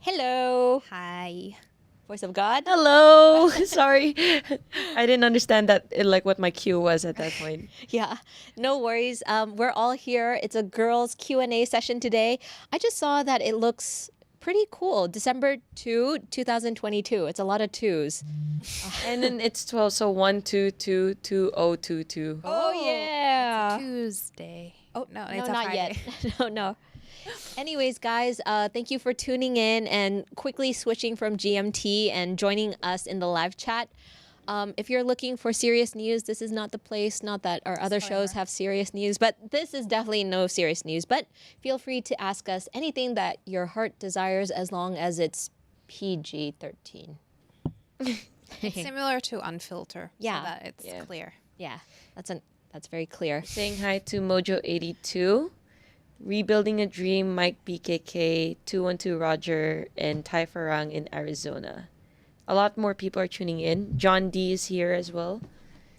Hello, Hi. voice of God. Hello. Sorry. I didn't understand that like what my cue was at that point. Yeah, no worries. We're all here. It's a girls Q&A session today. I just saw that it looks pretty cool. December 2, 2022. It's a lot of twos. And then it's 12, so 1 2 2 2 0 2 2. Oh, yeah. Tuesday. Oh, no, no, it's a not Friday. yet. No. Anyways, guys, thank you for tuning in and quickly switching from GMT and joining us in the live chat. If you're looking for serious news, this is not the place. Not that our other shows have serious news, but this is definitely no serious news. But feel free to ask us anything that your heart desires as long as it's PG-13. It's similar to Unfilter. Yeah. So that it's clear. Yeah, that's very clear. Saying hi to Mojo82, Rebuilding a Dream, Mike BKK, 212 Roger, and Ty Farang in Arizona. A lot more people are tuning in. John D is here as well.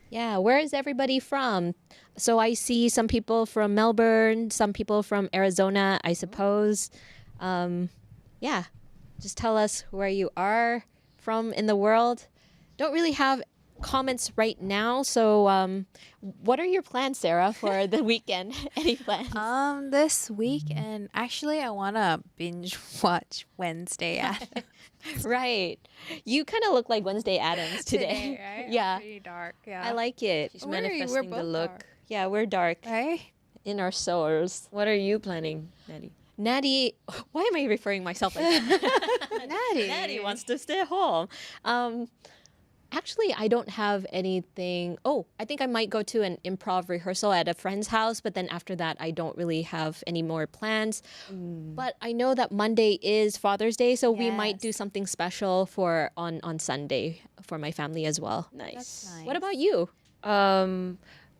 Yeah, where is everybody from? So I see some people from Melbourne, some people from Arizona, I suppose. Yeah, just tell us where you are from in the world. Don't really have comments right now. So what are your plans, Sarah, for the weekend? Any plans? This weekend, actually, I want to binge watch Wednesday at Right. You kind of look like Wednesday Addams today. right? Yeah. Pretty dark. Yeah. I like it. She's We're manifesting the both look. dark. Yeah, we're dark Right? in our souls. What are you planning, Natty? Natty, why am I referring myself like that? Natty. Natty wants to stay home. Actually, I don't have anything. Oh, I think I might go to an improv rehearsal at a friend's house, but then after that, I don't really have any more plans. But I know that Monday is Father's Day, so we might do Yes. something special for on Sunday for my family as well. Nice. That's nice. What about you?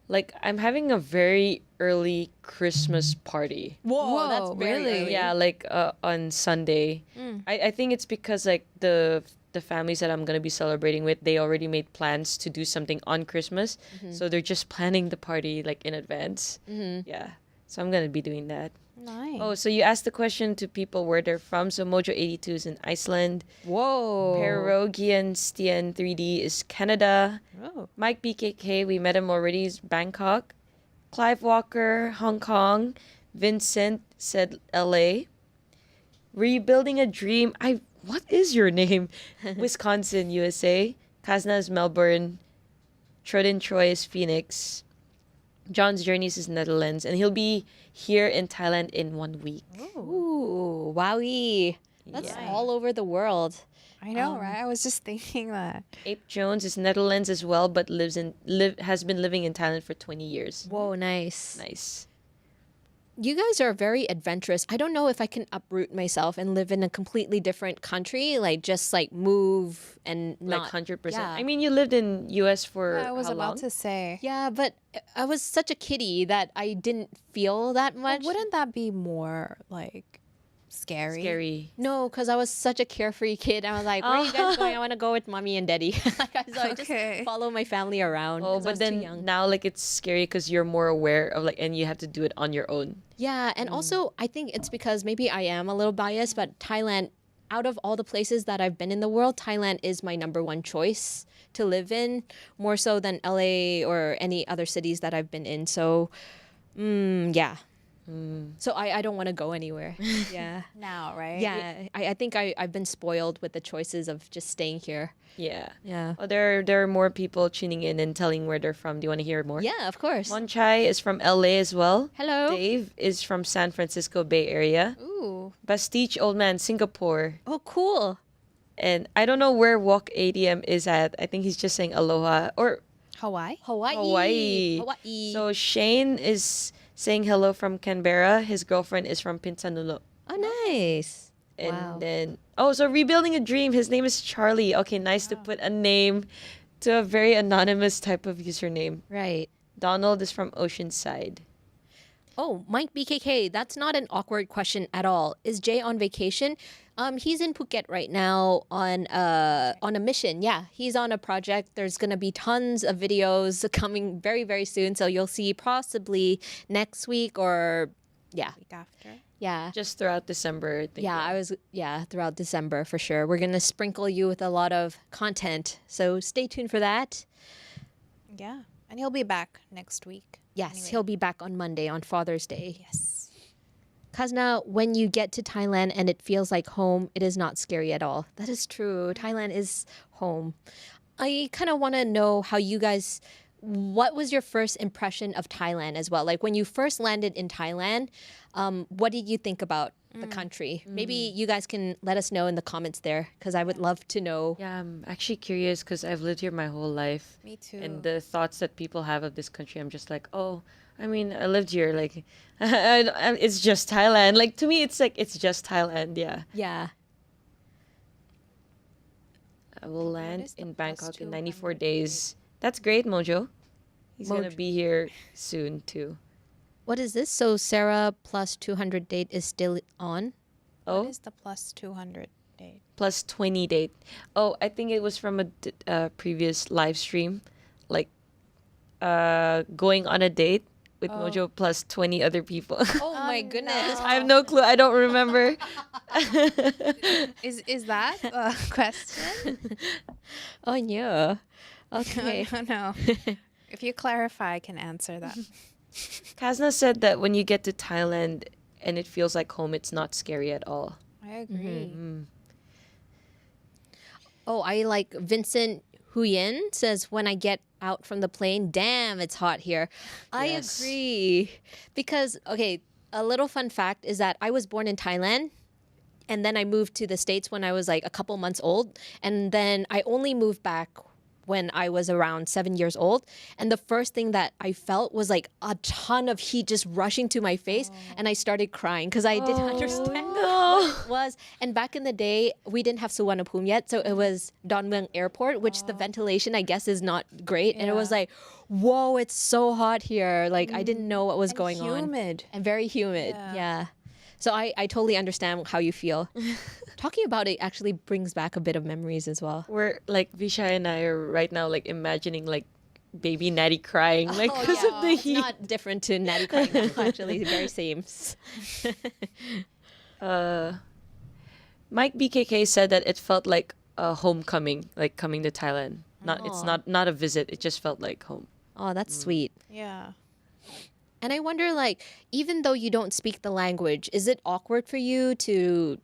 Like I'm having a very early Christmas party. Whoa, that's very really? early. Yeah, like on Sunday. I think it's because like the families that I'm gonna be celebrating with, they already made plans to do something on Christmas, so they're just planning the party like in advance. Yeah, so I'm gonna be doing that. Nice. Oh, so you asked the question to people where they're from. So Mojo82 is in Iceland. Whoa. Perogian Stien 3D is Canada. Oh. Mike BKK, we met him already, is Bangkok. Clive Walker, Hong Kong. Vincent said LA. Rebuilding a Dream. What is your name? Wisconsin, USA. Kazna is Melbourne. Trodin Troy is Phoenix. John's Journeys is Netherlands. And he'll be here in Thailand in 1 week. Ooh, wowie. That's Yeah. all over the world. I know, right? I was just thinking that. Ape Jones is Netherlands as well, but has been living in Thailand for 20 years. Whoa, nice. Nice. You guys are very adventurous. I don't know if I can uproot myself and live in a completely different country, like just like move and Like not 100%. yeah. I mean, you lived in US for I was how about long? to say. Yeah, but I was such a kiddie that I didn't feel that much. Wouldn't that be more like scary? Scary. No, because I was such a carefree kid. I was like, where are you guys going? I want to go with mommy and daddy. So I just Okay. follow my family around. Oh, 'cause I but was too then young. now like it's scary because you're more aware of like, and you have to do it on your own. Yeah, and also I think it's because maybe I am a little biased, but Thailand, out of all the places that I've been in the world, Thailand is my number one choice to live in, more so than LA or any other cities that I've been in. So, yeah. So I don't want to go anywhere. Yeah. Now, right? Yeah, I think I've been spoiled with the choices of just staying here. Yeah. Yeah. Oh, there are more people tuning in and telling where they're from. Do you want to hear more? Yeah, of course. Monchai is from LA as well. Hello. Dave is from San Francisco Bay Area. Ooh. Bastich Old Man, Singapore. Oh, cool. And I don't know where Walk ADM is at. I think he's just saying aloha or Hawaii? Hawaii. Hawaii. Hawaii. So Shane is saying hello from Canberra. His girlfriend is from Pinsanulo. Oh, nice. And Wow. then, so Rebuilding a Dream. His name is Charlie. Okay, nice to put a name to a very anonymous type of username. Right. Donald is from Oceanside. Oh, Mike BKK, that's not an awkward question at all. Is Jay on vacation? He's in Phuket right now on a mission. Yeah, he's on a project. There's gonna be tons of videos coming very, very soon. So you'll see possibly next week or yeah. Week after. Yeah. Just throughout December, I think. Yeah, throughout December for sure. We're going to sprinkle you with a lot of content. So stay tuned for that. Yeah. And he'll be back next week. Yes, Anyway. he'll be back on Monday on Father's Day. Yes. Kazna, when you get to Thailand and it feels like home, it is not scary at all. That is true. Thailand is home. I kind of want to know how you guys, what was your first impression of Thailand as well? Like when you first landed in Thailand, what did you think about the country? Maybe you guys can let us know in the comments there because I would love to know. Yeah, I'm actually curious because I've lived here my whole life. Me too. And the thoughts that people have of this country, I'm just like, oh, I mean, I lived here. Like, it's just Thailand. Like, to me, it's like, it's just Thailand. Yeah. Yeah. I will land is the in plus Bangkok in 200 94 days. That's great, Mojo. He's going to Mojo. be here soon, too. What is this? So Sarah plus 200 date is still on? Oh, What is the plus 200 date? plus 20 date. Oh, I think it was from a previous live stream. Like, going on a date with Mojo plus 20 other people. Oh my goodness. I have no clue. I don't remember. Is that a question? Oh, yeah. Okay. I don't know. If you clarify, I can answer that. Kazna said that when you get to Thailand and it feels like home, it's not scary at all. I agree. Oh, I like Vincent Huyen says, when I get out from the plane, damn, it's hot here. I Yes. agree. Because, okay, a little fun fact is that I was born in Thailand. And then I moved to the States when I was like a couple months old. And then I only moved back when I was around 7 years old. And the first thing that I felt was like a ton of heat just rushing to my face. And I started crying because I didn't understand what it was. And back in the day, we didn't have Suvarnabhumi yet. So it was Don Mueang Airport, which the ventilation, I guess, is not great. And it was like, whoa, it's so hot here. Like, I didn't know what was going on. Humid. And very humid. Yeah. So I totally understand how you feel. Talking about it actually brings back a bit of memories as well. We're like, Visha and I are right now like imagining like baby Natty crying like because of the It's heat. not different to Natty crying now, actually. Very same. Mike BKK said that it felt like a homecoming, like coming to Thailand. It's not a visit. It just felt like home. Oh, that's sweet. Yeah. And I wonder, like, even though you don't speak the language, is it awkward for you to,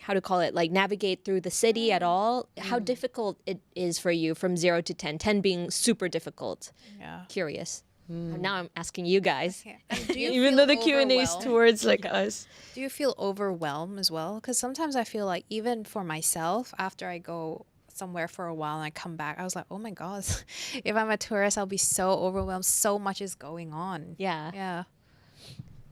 how to call it, like navigate through the city at all? How difficult it is for you from 0 to 10, 10 being super difficult? Yeah. Curious. Now I'm asking you guys. Okay. And do you Even feel though the Q&A is overwhelmed? towards like us. Do you feel overwhelmed as well? Because sometimes I feel like even for myself, after I go somewhere for a while and I come back, I was like, oh my God, if I'm a tourist, I'll be so overwhelmed. So much is going on. Yeah. Yeah.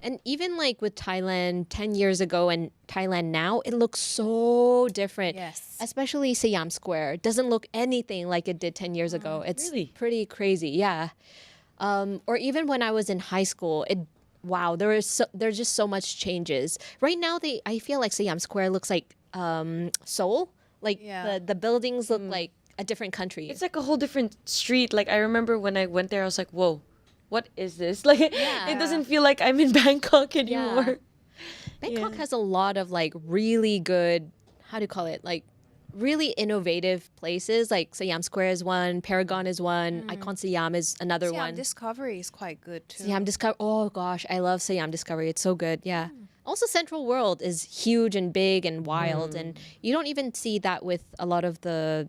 And even like with Thailand 10 years ago and Thailand now, it looks so different. Yes. Especially Siam Square. It doesn't look anything like it did 10 years ago. It's Really? pretty crazy. Yeah. Or even when I was in high school, wow, there's just so much changes. Right now, I feel like Siam Square looks like Seoul. Like Yeah. the buildings look like a different country. It's like a whole different street. Like I remember when I went there, I was like, whoa, what is this? Like it doesn't feel like I'm in Bangkok anymore. Bangkok has a lot of like really good, how do you call it? Like really innovative places. Like Siam Square is one, Paragon is one, Icon Siam is another Siam one. Discovery is quite good too. Siam Discovery. Oh gosh, I love Siam Discovery. It's so good. Yeah. Also, Central World is huge and big and wild, and you don't even see that with a lot of the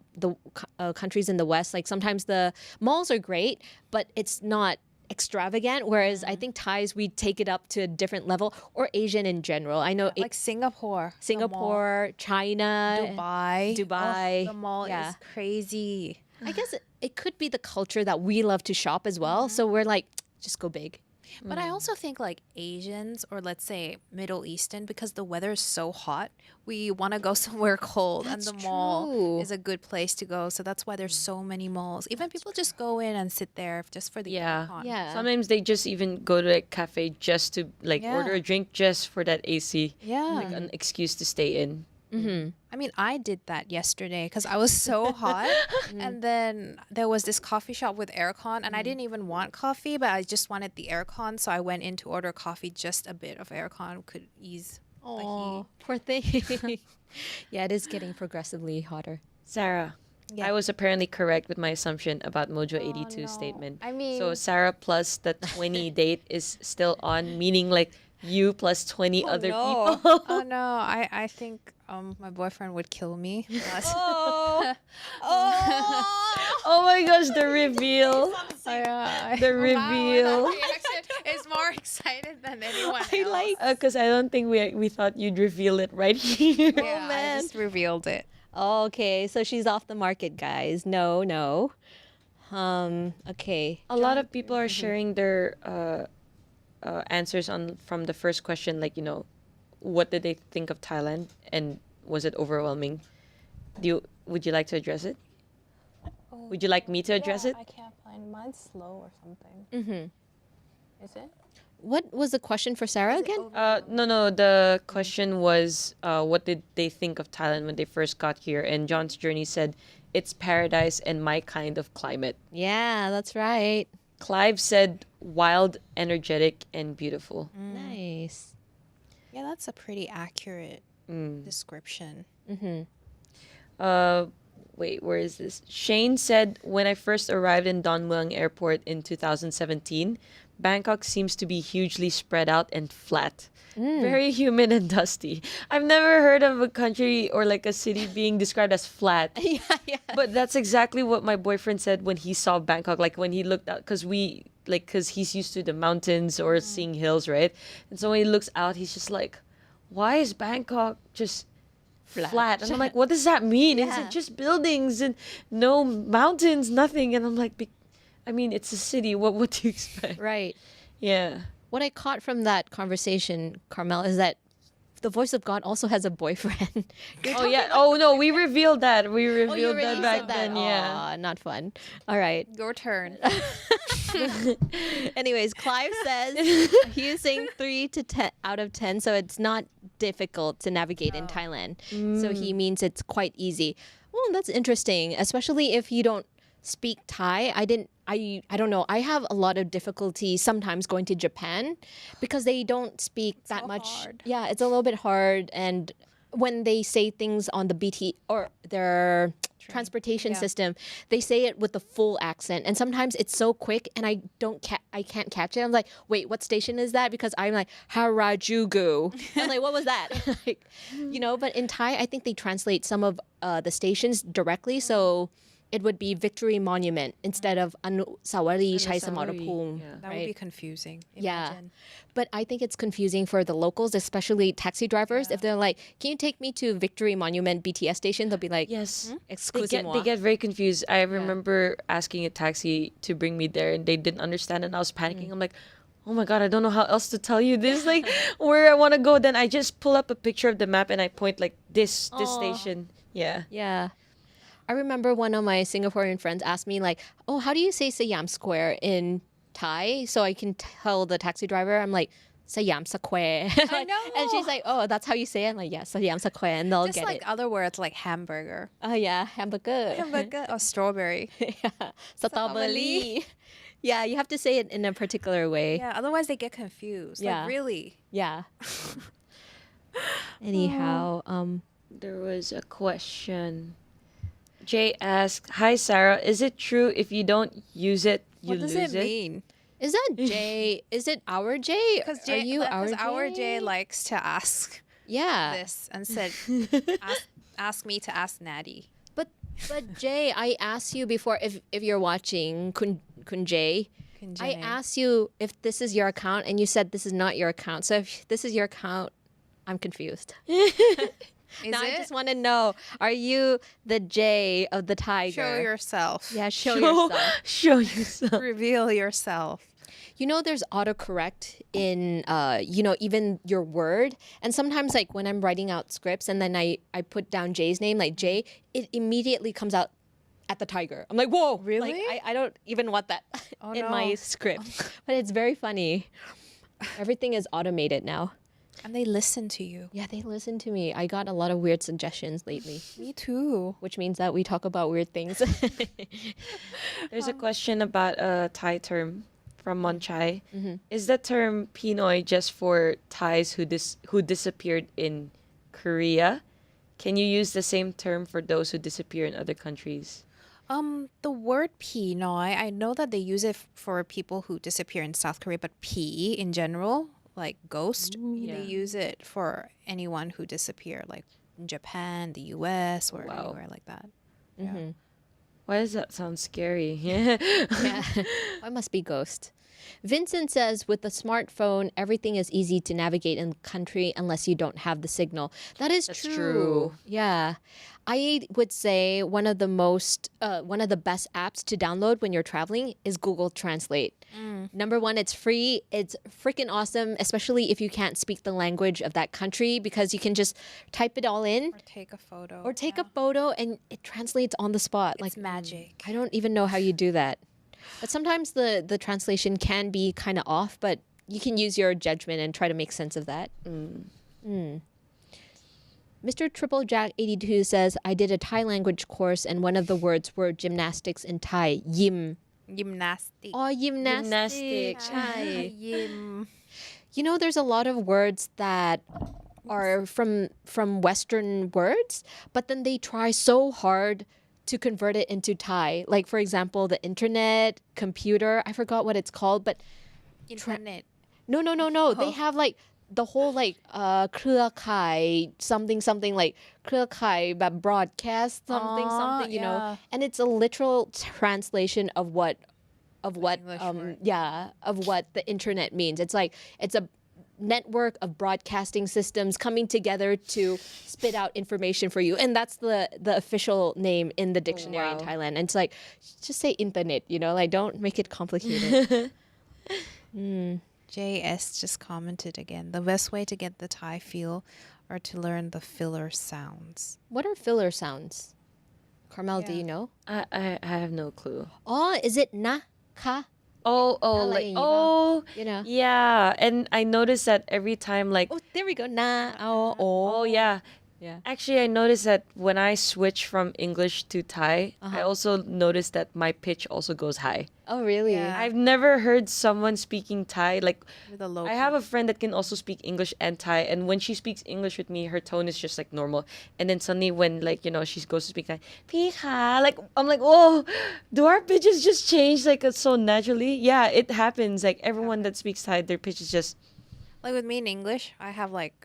countries in the West. Like sometimes the malls are great, but it's not extravagant. Whereas I think Thais, we take it up to a different level, or Asian in general. I know Like Singapore. the mall. Singapore, China, Dubai. Dubai. Oh, the mall Yeah. is crazy. I guess it could be the culture that we love to shop as well. So we're like, just go big. But I also think like Asians or let's say Middle Eastern, because the weather is so hot, we want to go somewhere cold and the mall true. is a good place to go. So that's why there's so many malls. Even people just go in and sit there just for the Yeah. aircon. Yeah. Sometimes they just even go to a cafe just to like Yeah. order a drink just for that AC. Yeah. Like an excuse to stay in. I mean, I did that yesterday because I was so hot. And then there was this coffee shop with aircon, and I didn't even want coffee, but I just wanted the aircon. So I went in to order coffee. Just a bit of aircon could ease the heat. Oh, poor thing. Yeah, it is getting progressively hotter. Sarah, Yeah. I was apparently correct with my assumption about Mojo 82 no. statement. I mean- so Sarah plus the 20 date is still on, meaning like you plus 20 other people. Oh no, I think my boyfriend would kill me. Oh, Oh my gosh, the reveal. The reveal. is more excited than anyone I else. like. Because I don't think we thought you'd reveal it right here. Yeah, man. I just revealed it. Okay, so she's off the market, guys. No, no. Okay. A lot of people are sharing their answers from the first question, like, what did they think of Thailand and was it overwhelming? Would you like to address it? Would you like me to address it? I can't find mine. Slow or something. Is it? What was the question for Sarah again? No. The question was, what did they think of Thailand when they first got here? And John's Journey said, it's paradise and my kind of climate. Yeah, that's right. Clive said, wild, energetic, and beautiful. Nice. Yeah, that's a pretty accurate description. Wait, where is this? Shane said, when I first arrived in Don Mueang Airport in 2017, Bangkok seems to be hugely spread out and flat. Very humid and dusty. I've never heard of a country or like a city being described as flat. Yeah. But that's exactly what my boyfriend said when he saw Bangkok. Like when he looked out, because he's used to the mountains or seeing hills, right? And so when he looks out, he's just like, why is Bangkok just flat? And I'm like, what does that mean? Is Yeah. it just buildings and no mountains, nothing? And I'm like, it's a city. What do you expect? Right. Yeah. What I caught from that conversation, Carmel, is that the voice of God also has a boyfriend. Oh yeah. Oh no, we revealed that. We Oh, revealed you that already back said that. then. Yeah. Aw, not fun. All right. Your turn. Anyways, Clive says he is saying 3 to 10 out of 10, so it's not difficult to navigate in Thailand. So he means it's quite easy. Well, that's interesting, especially if you don't speak Thai. I don't know. I have a lot of difficulty sometimes going to Japan because they don't speak that so much. hard. Yeah, it's a little bit hard, and when they say things on the BT or their transportation Yeah. system, they say it with the full accent, and sometimes it's so quick, and I can't catch it. I'm like, wait, what station is that? Because I'm like Harajuku. I'm like, what was that? Like, but in Thai, I think they translate some of the stations directly, so it would be Victory Monument instead of Anusawari Chai Samarapum. Yeah. That would be confusing. Yeah. Imagine. But I think it's confusing for the locals, especially taxi drivers. If they're like, can you take me to Victory Monument BTS station? They'll be like, Yes. excuse They moi. get very confused. I remember asking a taxi to bring me there and they didn't understand and I was panicking. I'm like, oh my God, I don't know how else to tell you this, like where I want to go. Then I just pull up a picture of the map and I point like this station. Yeah. Yeah. I remember one of my Singaporean friends asked me like, oh, how do you say Siam Square in Thai? So I can tell the taxi driver, I'm like, Siam Square. I know. And she's like, oh, that's how you say it? I'm like, yeah, Siam Square. And they'll Just get like it. other words like hamburger. Oh, yeah, hamburger. Hamburger or strawberry. Yeah. Strawberry. Yeah, you have to say it in a particular way. Yeah, otherwise they get confused. Yeah. Like, really? Yeah. Anyhow, There was a question. Jay asked, hi Sarah, is it true if you don't use it, you What does lose it it? mean? is that Jay? Is it our Jay? Because Are you our Jay likes to ask Yeah. this and said, ask me to ask Natty. But Jay, I asked you before if you're watching Kun Jay. I asked you if this is your account and you said this is not your account. So if this is your account, I'm confused. Is Now it? I just want to know, are you the Jay of the Tiger? Show yourself. Yeah, show yourself. Show yourself. Reveal yourself. You know, there's autocorrect in, even your word. And sometimes, like, when I'm writing out scripts and then I put down Jay's name, like Jay, it immediately comes out at the Tiger. I'm like, whoa. Really? Like, I don't even want that in my no. script. But it's very funny. Everything is automated now. And they listen to you. Yeah, they listen to me. I got a lot of weird suggestions lately, Me too. which means that we talk about weird things. There's a question about a Thai term from Monchai. Mm-hmm. Is the term Pinoy just for Thais who disappeared in Korea? Can you use the same term for those who disappear in other countries? The word Pinoy, I know that they use it for people who disappear in South Korea, but P in general, like ghost, Yeah. they use it for anyone who disappear, like in Japan, the US, or Wow. anywhere like that. Mm-hmm. Why does that sound scary? Yeah. Yeah, I must be ghost. Vincent says, with the smartphone, everything is easy to navigate in the country unless you don't have the signal. That's That's true. true. Yeah. I would say one of the best apps to download when you're traveling is Google Translate. Number one, it's free. It's freaking awesome, especially if you can't speak the language of that country, because you can just type it all in Or take a photo. or take a photo and it translates on the spot. It's magic. I don't even know how you do that. But sometimes the translation can be kind of off, but you can use your judgment and try to make sense of that. Mr. Triple Jack 82 says, I did a Thai language course and one of the words were gymnastics in Thai. Yim. Gymnastic. Oh, gymnastics. Gymnastics. Chai. Yim. You know, there's a lot of words that are from Western words, but then they try so hard to convert it into Thai. Like, for example, the internet, computer, I forgot what it's called, but Internet. no. They have like the whole like เครือข่าย something like เครือข่าย แบบ broadcast something, you know. yeah. And it's a literal translation of what English word. of what the internet means. It's a network of broadcasting systems coming together to spit out information for you, and that's the official name in the dictionary in wow. Thailand. And it's like, just say internet, you know, like don't make it complicated. JS just commented again. The best way to get the Thai feel are to learn the filler sounds. What are filler sounds? Carmel, do Yeah. you know? I have no clue. Oh, is it na, ka? Oh, Like like, yun ba? oh, You know. yeah. And I noticed that every time, like, Oh, there we go. Na, oh, oh, yeah. Yeah. Actually, I noticed that when I switch from English to Thai, I also noticed that my pitch also goes high. Oh, really? Yeah. I've never heard someone speaking Thai. Like, With a low I have a friend that can also speak English and Thai, and when she speaks English with me, her tone is just like normal. And then suddenly, when like you know she goes to speak Thai, "Pi ka," like I'm like, "Whoa, do our pitches just change like so naturally?" Yeah, it happens. Like everyone that speaks Thai, their pitch is just Like with me in English, I have like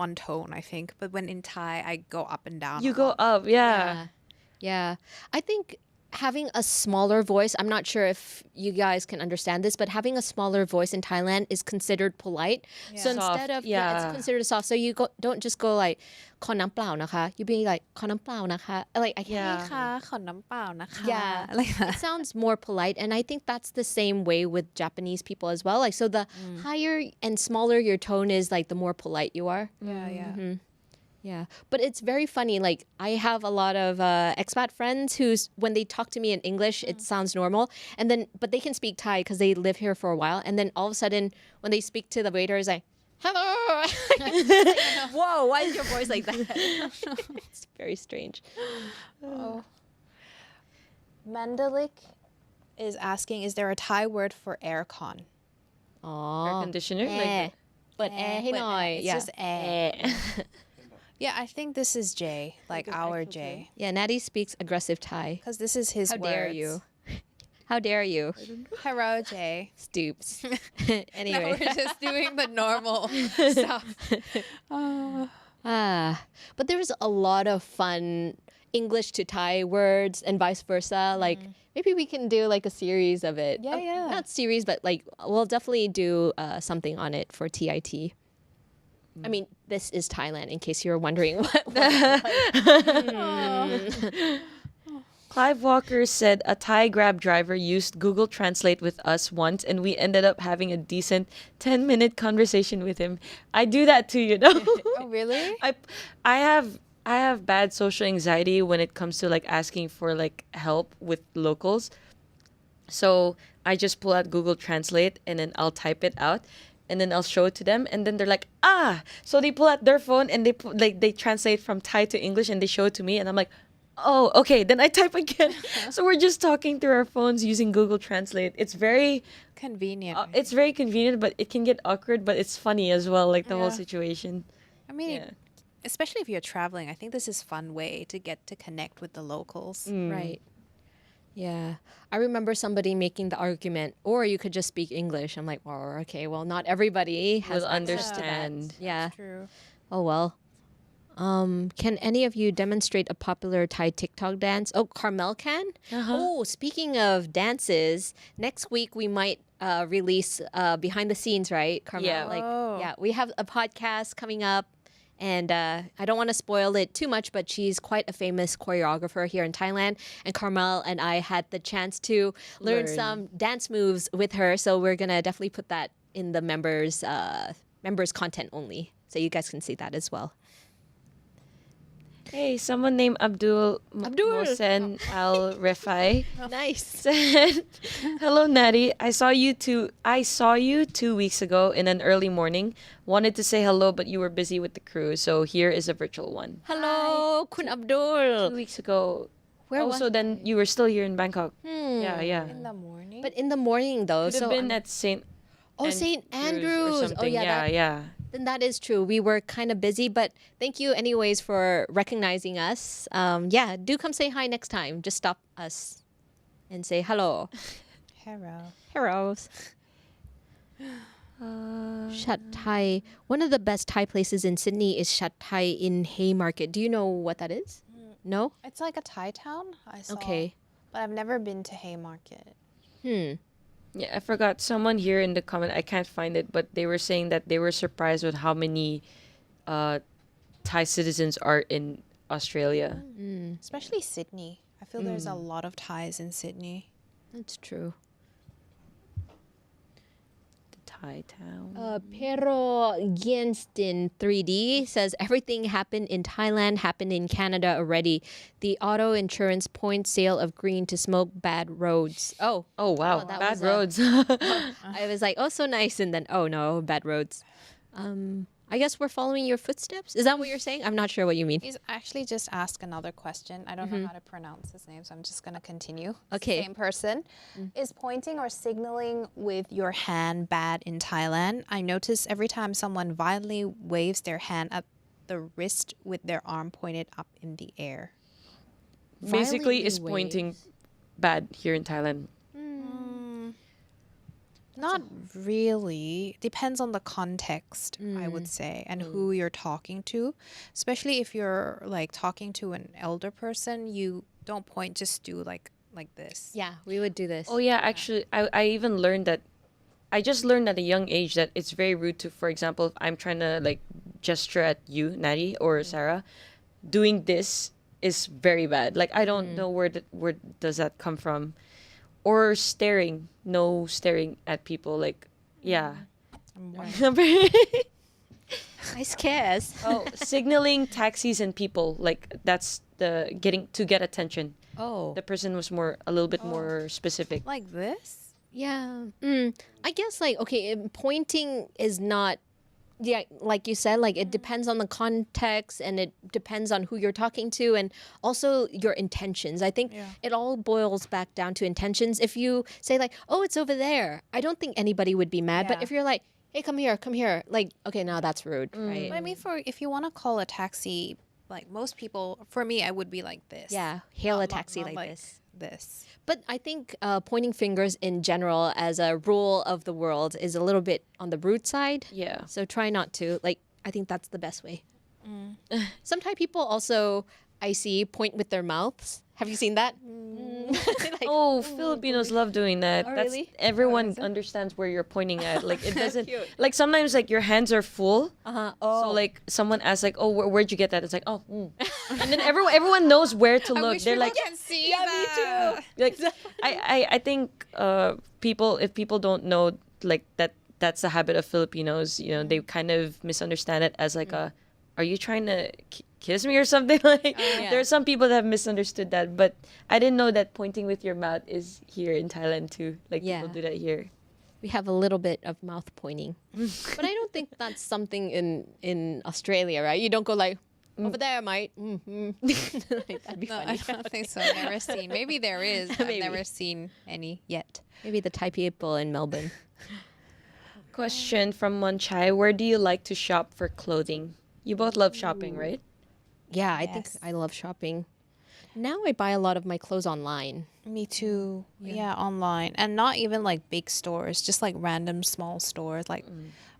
one tone, I think. But when in Thai, I go up and down. you a go lot. up. Yeah. Yeah. I think having a smaller voice, I'm not sure if you guys can understand this, but having a smaller voice in Thailand is considered polite. So Soft, instead of, it's yeah. considered soft. So you don't just go like, ขอน้ำเปล่านะคะ you be like ขอน้ำเปล่านะคะ like I can't. Yeah. ค่ะขอน้ำเปล่านะคะ Yeah. Like that. It sounds more polite, and I think that's the same way with Japanese people as well. Like, so the higher and smaller your tone is, like the more polite you are. Yeah, yeah. Yeah, but it's very funny. Like, I have a lot of expat friends who's when they talk to me in English, it sounds normal, and then but they can speak Thai because they live here for a while, and then all of a sudden when they speak to the waiter, it's like, "Hello." Whoa, why is your voice like that? It's very strange. Oh. Mandalik is asking, is there a Thai word for aircon? Air Oh, conditioner. air. Like, But air, hey, But noi. it's Yeah. just air. eh. Yeah, I think this is Jay, like our Jay. Yeah, Natty speaks aggressive Thai. Because this is his How words. dare you? How dare you? Hello, Jay. Stoops. Now Anyway. we're just doing the normal stuff. But there's a lot of fun English to Thai words and vice versa. Like maybe we can do like a series of it. Yeah, yeah. Not series, but like we'll definitely do something on it for TIT. I mean, this is Thailand, in case you're wondering what. Clive Walker said a Thai Grab driver used Google Translate with us once, and we ended up having a decent 10-minute conversation with him. I do that too, you know. Oh, really? I have bad social anxiety when it comes to like asking for like help with locals. So I just pull out Google Translate and then I'll type it out. and then I'll show it to them, and then they're like, ah. So they pull out their phone and they translate from Thai to English and they show it to me, and I'm like, oh, okay. Then I type again. So we're just talking through our phones using Google Translate. It's very Convenient. it's very convenient, but it can get awkward. But it's funny as well, like the whole Yeah. situation. I mean, Yeah. especially if you're traveling, I think this is fun way to get to connect with the locals. Right. Yeah. I remember somebody making the argument, or you could just speak English. I'm like, well, okay, well, not everybody has Will access to that. understand. Yeah. True. Oh, well. Can any of you demonstrate a popular Thai TikTok dance? Oh, Carmel can? Oh, speaking of dances, next week we might release behind the scenes, right, Carmel? Yeah. Oh. Yeah, we have a podcast coming up. And I don't want to spoil it too much, but she's quite a famous choreographer here in Thailand. And Carmel and I had the chance to learn some dance moves with her. So we're going to definitely put that in the members content only. So you guys can see that as well. Hey, someone named Abdul Mohsen Al Refai Nice. said, "Hello, Natty. I saw you 2 weeks ago in an early morning. Wanted to say hello, but you were busy with the crew. So here is a virtual one. Hello, Kun 2 Abdul. weeks ago. Where Oh, was- so then you were still here in Bangkok. Yeah, yeah. In the morning. But in the morning, though. Could have So been at St. St. or Andrews. Oh, something. yeah. yeah, that- yeah. Then that is true. We were kind of busy, but thank you anyways for recognizing us. Yeah, do come say hi next time. Just stop us and say hello. Hello. Heroes. Shat Thai. One of the best Thai places in Sydney is Shat Thai in Haymarket. Do you know what that is? No? It's like a Thai town. I saw. Okay. But I've never been to Haymarket. Yeah, I forgot. Someone here in the comment, I can't find it, but they were saying that they were surprised with how many Thai citizens are in Australia. Especially Sydney. I feel there's a lot of Thais in Sydney. That's true. The Thai town. Pero Gienstin 3D says everything happened in Thailand happened in Canada already. The auto insurance point sale of green to smoke bad roads. Oh, Oh, wow. that Bad was a- roads. I was like, oh, so nice. And then, oh no, bad roads. I guess we're following your footsteps. Is that what you're saying? I'm not sure what you mean. He's actually just asked another question. I don't know how to pronounce his name, so I'm just going to continue. Okay. Same person. Is pointing or signaling with your hand bad in Thailand? I notice every time someone violently waves their hand at the wrist with their arm pointed up in the air. Basically, is Violently pointing bad here in Thailand. Not really. Depends on the context, I would say, and who you're talking to. Especially if you're like talking to an elder person, you don't point, just do like this. Yeah, we would do this. Oh, yeah. Actually, I even learned that. I just learned at a young age that it's very rude to, for example, if I'm trying to like gesture at you, Natty, or Sarah, doing this is very bad. Like, I don't know where does that come from. Or staring. No staring at people. Like, yeah. Nice kiss. Oh, signaling taxis and people. Like, that's the get attention. Oh. The person was a little bit more specific. Like this? Yeah. I guess like okay, pointing is not. Yeah, like you said, like it depends on the context and it depends on who you're talking to and also your intentions. I think it all boils back down to intentions. If you say like, "Oh, it's over there," I don't think anybody would be mad. But Yeah. if you're like, "Hey, come here," like, okay, now that's rude, right? But I mean, if you want to call a taxi, like most people, for me, I would be like this. Yeah, hail a Not- taxi not like this. This. But I think pointing fingers in general as a rule of the world is a little bit on the rude side. Yeah. So try not to. Like, I think that's the best way. Some Thai people also, I see, point with their mouths. Have you seen that? Like, Oh, Filipinos love doing that. Oh, That's really? everyone understands where you're pointing at. Like it doesn't Cute. like sometimes like your hands are full. Oh. So like someone asks like, "Oh, where'd you get that?" It's like, "Oh." And then everyone knows where to look. They're like can see that. like I think if people don't know like that's the habit of Filipinos, you know, they kind of misunderstand it as like a, are you trying to kiss me or something? Like there are some people that have misunderstood that, but I didn't know that pointing with your mouth is here in Thailand too. Like Yeah. people do that here. We have a little bit of mouth pointing. But I don't think that's something in Australia, right? You don't go like, over there, mate. Mm-hmm. Like, that'd be No, funny. I don't think so. Never seen. Maybe there is. I've Maybe. never seen any yet. Maybe the Thai people in Melbourne. Question from Monchai: where do you like to shop for clothing? You both love shopping, right? Yeah, I think Yes. I love shopping. Now I buy a lot of my clothes online. Me too. Yeah, online. And not even like big stores, just like random small stores like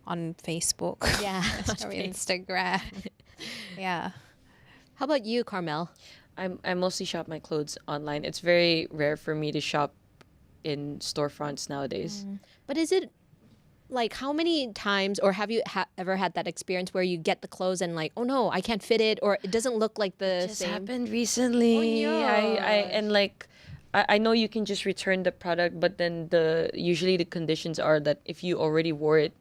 on Facebook Yeah. or Instagram. Yeah. How about you, Carmel? I mostly shop my clothes online. It's very rare for me to shop in storefronts nowadays. But is it like how many times, or have you ever had that experience where you get the clothes and like, oh no, I can't fit it, or it doesn't look like the Just same? happened recently. Oh, And like I know you can just return the product, but then usually the conditions are that if you already wore it,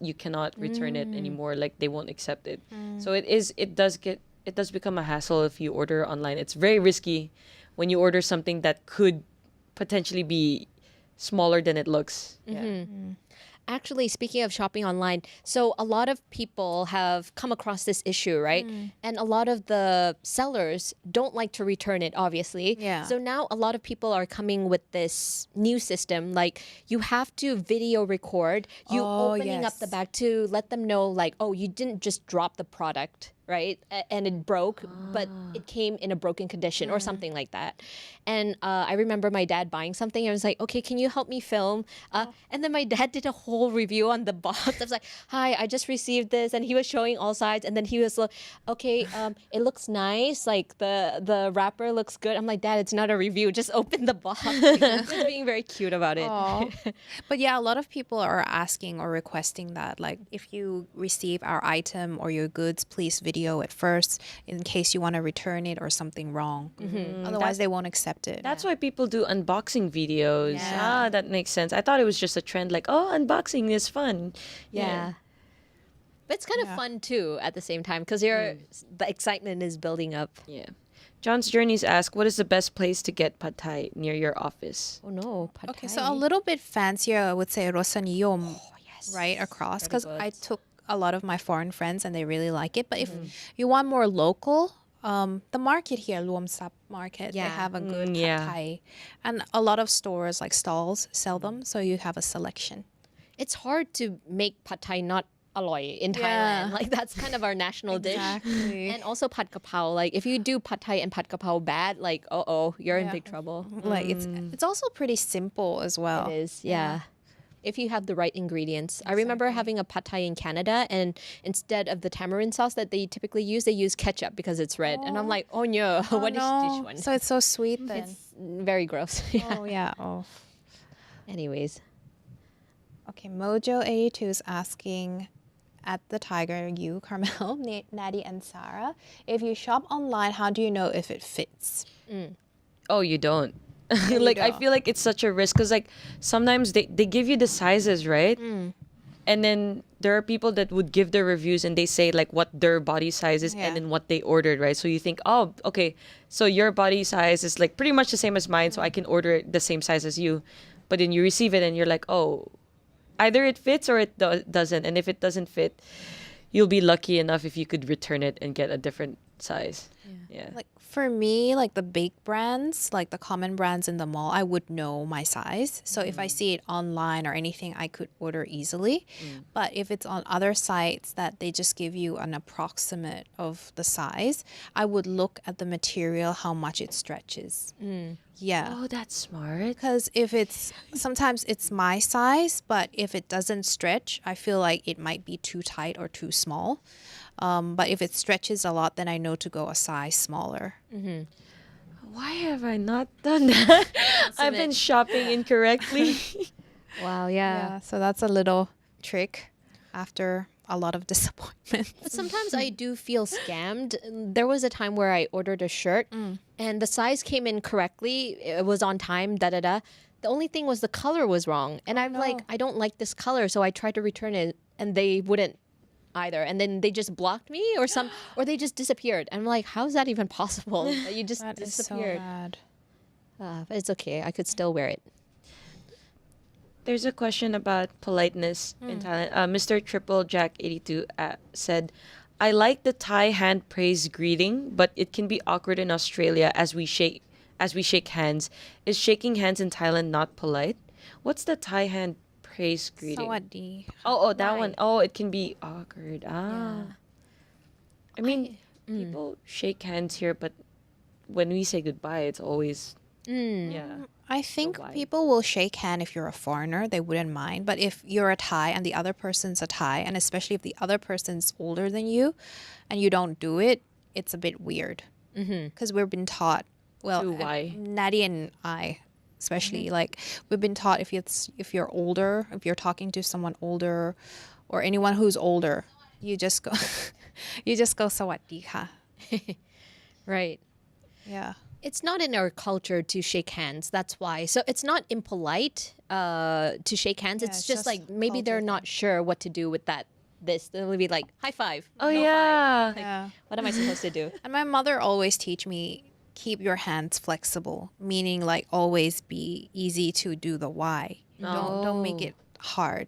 you cannot return it anymore. Like they won't accept it. So it does become a hassle if you order online. It's very risky when you order something that could potentially be smaller than it looks. Yeah. Actually, speaking of shopping online, so a lot of people have come across this issue, right? And a lot of the sellers don't like to return it, obviously. Yeah. So now a lot of people are coming with this new system, like you have to video record you opening up the yes. bag to let them know, like, oh, you didn't just drop the product, right? And it broke, but it came in a broken condition or something like that. And I remember my dad buying something. I was like, okay, can you help me film? And then my dad did a whole review on the box. I was like, hi, I just received this. And he was showing all sides. And then he was like, okay, it looks nice. Like the wrapper looks good. I'm like, Dad, it's not a review. Just open the box. Like, just being very cute about it. Aw. But yeah, a lot of people are asking or requesting that, like, if you receive our item or your goods, please video it first in case you want to return it or something wrong. Otherwise, they won't accept it. That's why people do unboxing videos. Yeah. That makes sense. I thought it was just a trend like, oh, unboxing is fun. Yeah. But it's kind of fun too at the same time because the excitement is building up. Yeah. John's Journeys ask, what is the best place to get pad thai near your office? Oh no, pad Okay, thai. so a little bit fancier, I would say Rosaniyom right across, Very because good. I took a lot of my foreign friends and they really like it. But if you want more local, the market here, Luam Sap Market, they Yeah. have a good pad yeah. thai. And a lot of stores, like stalls, sell them, so you have a selection. It's hard to make pad thai not aloy in Thailand. Like that's kind of our national dish. Exactly. And also pad kapao. Like if you do pad thai and pad kapao bad, like you're in Yeah. big trouble. Like it's also pretty simple as well. It is, yeah. If you have the right ingredients. I remember having a pad thai in Canada, and instead of the tamarind sauce that they typically use, they use ketchup because it's red. And I'm like, oh no, what is this one? So it's so sweet then. It's very gross. Yeah. Oh yeah. Oh. Anyways. Okay, Mojo82 is asking at the Thaiger, you, Carmel, Natty, and Sarah, if you shop online, how do you know if it fits? Oh, you don't. you Like I don't. feel like it's such a risk because like sometimes they give you the sizes, right? And then there are people that would give their reviews and they say like what their body size is Yeah. and then what they ordered, right? So you think, oh, okay, so your body size is like pretty much the same as mine, so I can order it the same size as you. But then you receive it and you're like, oh, either it fits or it doesn't. And if it doesn't fit, you'll be lucky enough if you could return it and get a different size. Yeah. Like for me, like the big brands, like the common brands in the mall, I would know my size. So if I see it online or anything, I could order easily. But if it's on other sites that they just give you an approximate of the size, I would look at the material, how much it stretches. Yeah. Oh, that's smart. Because if it's sometimes it's my size, but if it doesn't stretch, I feel like it might be too tight or too small. But if it stretches a lot, then I know to go a size smaller. Why have I not done that? I've been shopping incorrectly. Wow, Yeah, so that's a little trick after a lot of disappointment. But sometimes I do feel scammed. There was a time where I ordered a shirt and the size came in correctly. It was on time, da da da. The only thing was the color was wrong. And I'm like, I don't like this color. So I tried to return it and they wouldn't either. And then they just blocked me or they just disappeared. I'm like, how is that even possible? That you just That is so disappeared. bad. But it's okay. I could still wear it. There's a question about politeness in Thailand. Mr. Triple Jack 82 said, "I like the Thai hand praise greeting, but it can be awkward in Australia as we shake hands. Is shaking hands in Thailand not polite? What's the Thai hand praise greeting? Sawadee. Oh, that Right. one. Oh, it can be awkward. Yeah. I mean, people shake hands here, but when we say goodbye, it's always yeah. I think why? people will shake hand if you're a foreigner, they wouldn't mind. But if you're a Thai and the other person's a Thai, and especially if the other person's older than you and you don't do it, it's a bit weird. Because we've been taught, well, To why? Natty and I, especially, like we've been taught if you're older, if you're talking to someone older or anyone who's older, you just go, you just go sawadee ka. Right. Yeah. It's not in our culture to shake hands. That's why. So it's not impolite to shake hands. Yeah, it's it's just just like maybe they're culture not sure what to do with that. They'll be like high five. Oh no five. yeah. Yeah. What am I supposed to do? And my mother always teach me keep your hands flexible, meaning like always be easy to do the why. Don't make it hard.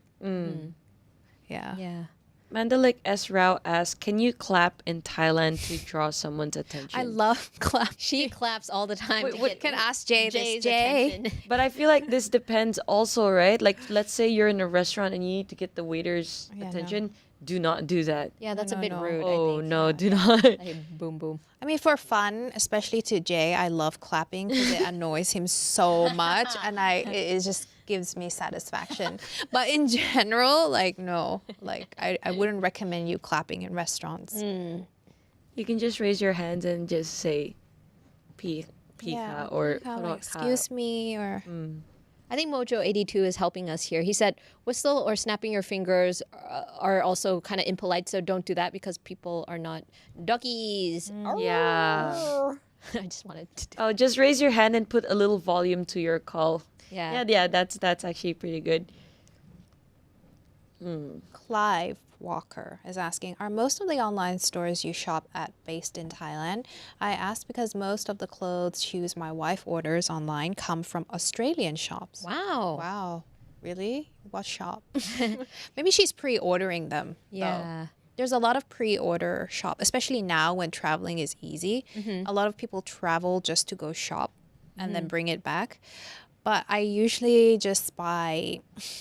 Yeah. Yeah. Mandalik S. Rao asks, "Can you clap in Thailand to draw someone's attention?" I love clap. She claps all the time. Wait, to what- get Can ask Jay Jay's this. Jay. attention. But I feel like this depends also, right? Like, let's say you're in a restaurant and you need to get the waiter's Yeah, no. attention. Do not do that. Yeah, that's a No, bit no. rude. Oh I think. no, do not. Like, boom, boom. I mean, for fun, especially to Jay, I love clapping because it annoys him so much, and it just gives me satisfaction. But in general, like no, like I wouldn't recommend you clapping in restaurants. You can just raise your hands and just say, "Pika" or Like, "Koroka." excuse me, or I think Mojo82 is helping us here. He said whistle or snapping your fingers are also kind of impolite, so don't do that because people are not duckies. Yeah. I just wanted to do Oh, just raise your hand and put a little volume to your call. Yeah. Yeah, that's actually pretty good. Clive Walker is asking, are most of the online stores you shop at based in Thailand? I asked because most of the clothes, shoes my wife orders online come from Australian shops. Wow. Wow. Really? What shop? Maybe she's pre-ordering them. though. Yeah. There's a lot of pre-order shop, especially now when traveling is easy. A lot of people travel just to go shop and then bring it back. But I usually just buy,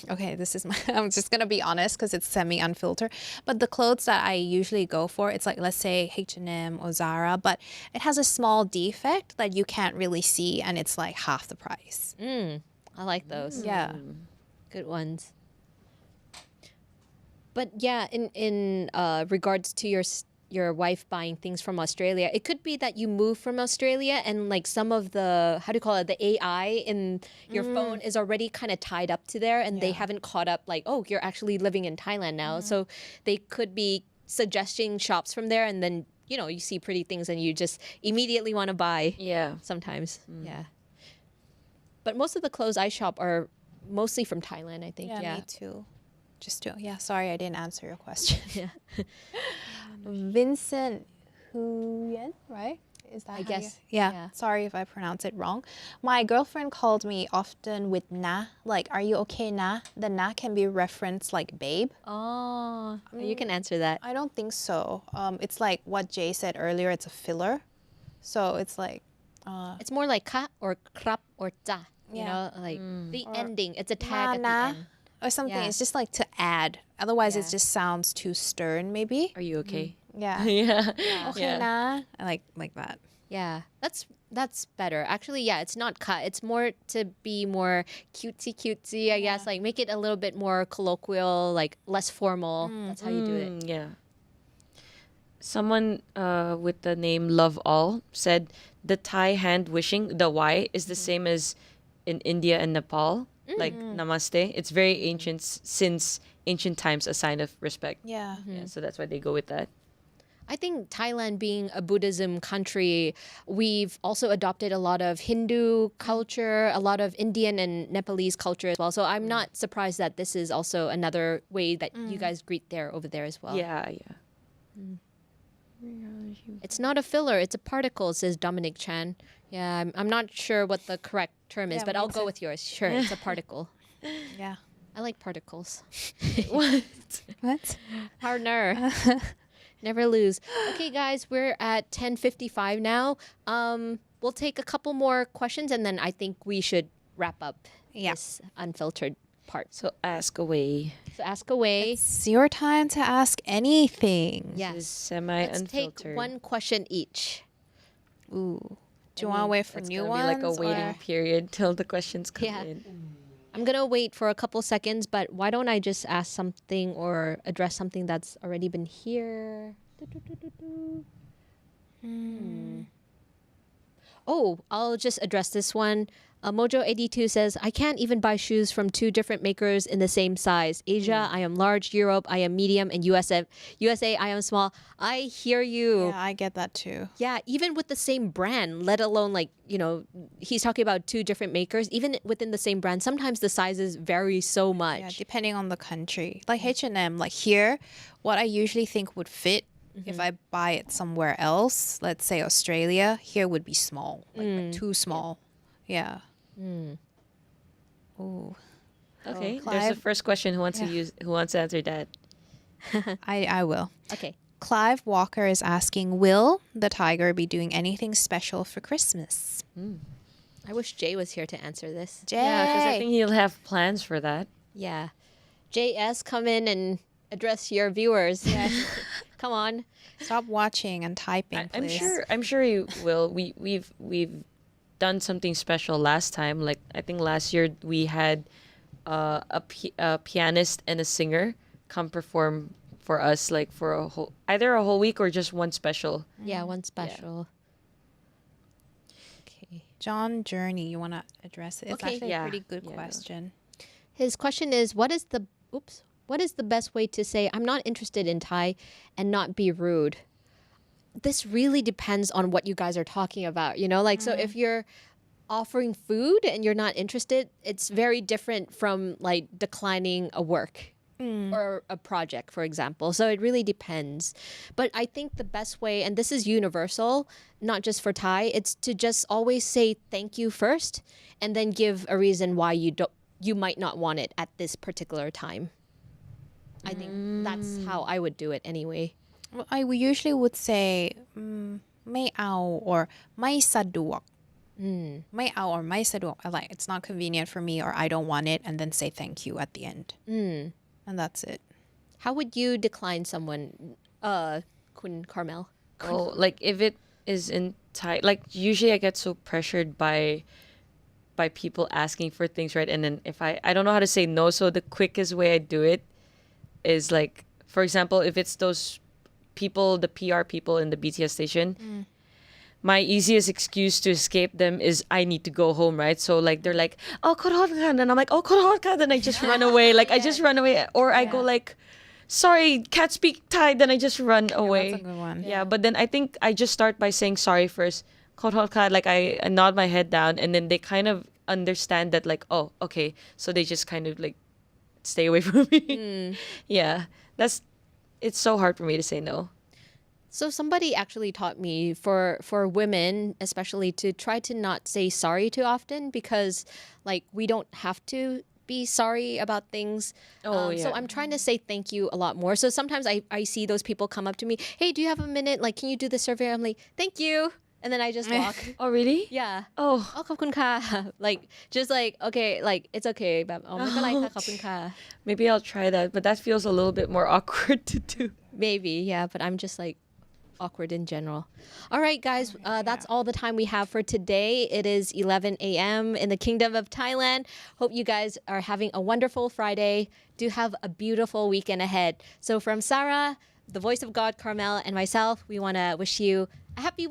okay, this is I'm just going to be honest because it's semi-unfiltered. But the clothes that I usually go for, it's like, let's say H&M or Zara, but it has a small defect that you can't really see and it's like half the price. I like those. Yeah. Good ones. But yeah, in regards to your wife buying things from Australia, it could be that you moved from Australia and like some of the, how do you call it, the AI in your phone is already kind of tied up to there and they haven't caught up like, oh, you're actually living in Thailand now. So they could be suggesting shops from there and then, you know, you see pretty things and you just immediately want to buy Yeah. sometimes. Yeah. But most of the clothes I shop are mostly from Thailand, I think. Yeah, me too. Sorry, I didn't answer your question. Yeah. Vincent Huyen, right? Is that I how you- guess. Yeah. Yeah. Sorry if I pronounce it wrong. My girlfriend called me often with na, like, are you okay na? The na can be referenced like babe. Oh, you can answer that. I don't think so. It's like what Jay said earlier, it's a filler. So it's like, It's more like ka or krap or ta. You Yeah. know, like the ending. It's a tag na at na the end. or something. Yeah. It's just like to add. Otherwise, it Yeah. just sounds too stern, maybe. Are you okay? Yeah. Yeah. Okay, Yeah. na. I like that. Yeah, that's better. Actually, yeah, it's not cut. It's more to be more cutesy, I guess. Like make it a little bit more colloquial, like less formal. That's how you do it. Yeah. Someone with the name Love All said the Thai hand wishing, the Y, is the same as in India and Nepal, like namaste. It's very ancient, since ancient times, a sign of respect. Yeah. Yeah, so that's why they go with that. I think Thailand being a Buddhism country, we've also adopted a lot of Hindu culture, a lot of Indian and Nepalese culture as well. So I'm not surprised that this is also another way that you guys greet there over there as well. Yeah, yeah. It's not a filler, it's a particle, says Dominic Chan. Yeah, I'm not sure what the correct term is, Yeah, but me I'll go too. with yours. Sure, it's a particle. Yeah. I like particles. What? What? Partner. Never lose. Okay, guys, we're at 10:55 now. We'll take a couple more questions and then I think we should wrap up Yeah. this unfiltered part. So ask away. So ask away. It's your time to ask anything. This is Yes. semi Let's take unfiltered. one question each. Ooh. Do you want to wait for It's new gonna ones? be like a waiting or- period till the questions come Yeah. in. I'm going to wait for a couple seconds, but why don't I just ask something or address something that's already been here? Oh, I'll just address this one. Mojo82 says, I can't even buy shoes from two different makers in the same size. Asia, I am large. Europe, I am medium. And USA, I am small. I hear you. Yeah, I get that too. Yeah, even with the same brand, let alone like, he's talking about two different makers. Even within the same brand, sometimes the sizes vary so much. Yeah, depending on the country. Like H&M, like here, what I usually think would fit if I buy it somewhere else, let's say Australia, here would be small, like too small. Yeah. Ooh. Okay, there's the Clive? first question. Who wants to answer that? I will. Okay. Clive Walker is asking, will the Thaiger be doing anything special for Christmas? I wish Jay was here to answer this. Jay! Yeah, because I think he'll have plans for that. Yeah. JS, come in and address your viewers. Come on. Stop watching and typing, I'm please. sure he will. We've done something special last time. Like I think last year we had a pianist and a singer come perform for us, like for either a whole week or just one special. Yeah, one special. Okay. John Journey, you want to address it? It's Okay. actually Yeah. a pretty good Yeah. question. His question is, what is the best way to say I'm not interested in Thai and not be rude? This really depends on what you guys are talking about, so if you're offering food and you're not interested, it's very different from like declining a work or a project, for example. So it really depends. But I think the best way, and this is universal, not just for Thai, it's to just always say thank you first and then give a reason why you might not want it at this particular time. I think that's how I would do it anyway. Well, I usually would say ไม่เอา or ไม่สะดวก ไม่เอา or ไม่สะดวก I like it's not convenient for me or I don't want it and then say thank you at the end. And that's it. How would you decline someone, Kun Carmel? Oh, like if it is in Thai, like usually I get so pressured by people asking for things, right? And then if I don't know how to say no, so the quickest way I do it is like, for example, if it's those people, the PR people in the BTS station, my easiest excuse to escape them is I need to go home, right? So like they're like, oh, korot ka, and I'm like, oh, korot ka, then I just run away. Like I just run away, or I go like, sorry, can't speak Thai, then I just run away. That's a good one. Yeah, but then I think I just start by saying sorry first. Korot ka, like I nod my head down, and then they kind of understand that like, oh, okay, so they just kind of like stay away from me. Yeah, it's so hard for me to say no. So somebody actually taught me for women, especially, to try to not say sorry too often because like we don't have to be sorry about things. Oh, So yeah. I'm trying to say thank you a lot more. So sometimes I see those people come up to me, hey, do you have a minute? Like, can you do the survey? I'm like, thank you. And then I just walk. Oh, really? Yeah. Oh, ขอบคุณค่ะ like just like okay, like it's okay แบบ ไม่เป็นไรค่ะ ขอบคุณค่ะ maybe I'll try that, but that feels a little bit more awkward to do. Maybe, yeah, but I'm just like awkward in general. All right, guys, that's all the time we have for today. It is 11 a.m. in the Kingdom of Thailand. Hope you guys are having a wonderful Friday. Do have a beautiful weekend ahead. So from Sarah, the voice of God, Carmel, and myself, we want to wish you a happy week.